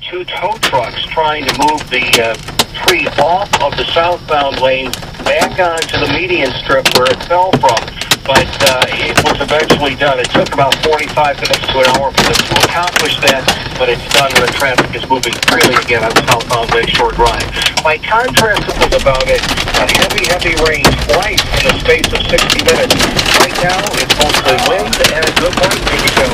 Two tow trucks trying to move the tree off of the southbound lane back onto the median strip where it fell from. But it was eventually done. It took about 45 minutes to an hour for them to accomplish that, but it's done and the traffic is moving freely again on southbound Lakeshore Drive. By contrast, it was about a heavy rain twice in the space of 60 minutes. Right now, it's mostly wind and a good light maybe so.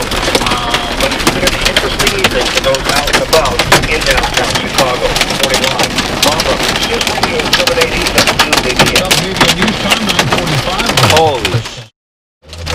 But it's going to be interesting evening for those out and about in downtown Chicago. 41. Barbara, just radio 780 WBBM. WBBM News Time 9:45. Holy shit.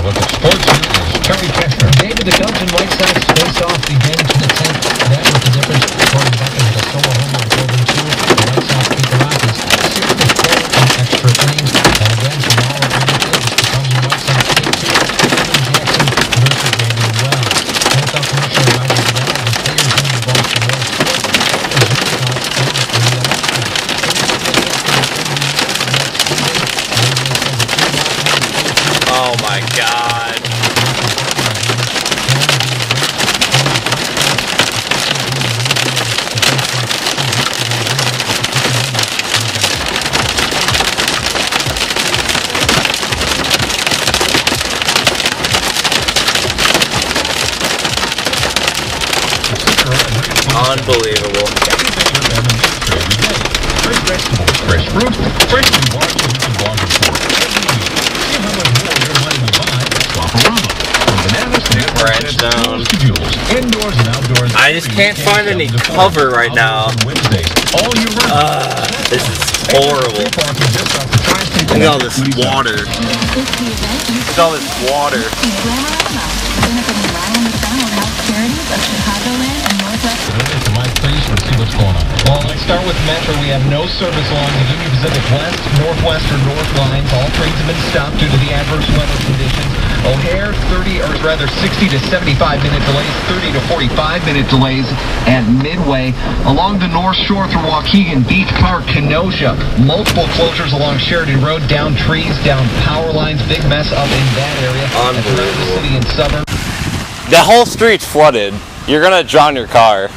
Look at sports news. Terry Kessler. David, the Cubs and White Sox face-off begins in the 10th. That was the difference. Gordon Beckham had a solo home run, 12-2. The White Sox beat the Rockies 6-4 in extra innings. And again, tomorrow, the Cubs and White Sox take two. Kevin Jackson versus David Wells. NFL Commissioner Roger Goodell and players in the Baltimore Sports. Oh my God. Unbelievable. Fresh vegetables, fresh fruit, fresh bars so we can log and fork. See how much more your money will buy at Swaparama. From bananas to Branch down. fuels, indoors and outdoors. I just can't find any cover right now. Wednesdays, all year round. This is horrible. Look at all this water. Look at all this water. To my place, let's see what's going on. Well, let's start with Metro. We have no service along the Union Pacific West, Northwest, or North lines. All trains have been stopped due to the adverse weather conditions. O'Hare, 60 to 75-minute delays, 30 to 45-minute delays at Midway. Along the North Shore through Waukegan, Beach Park, Kenosha, multiple closures along Sheridan Road, down trees, down power lines, big mess up in that area. Unbelievable. The city and suburbs. The whole street's flooded. You're gonna drown your car.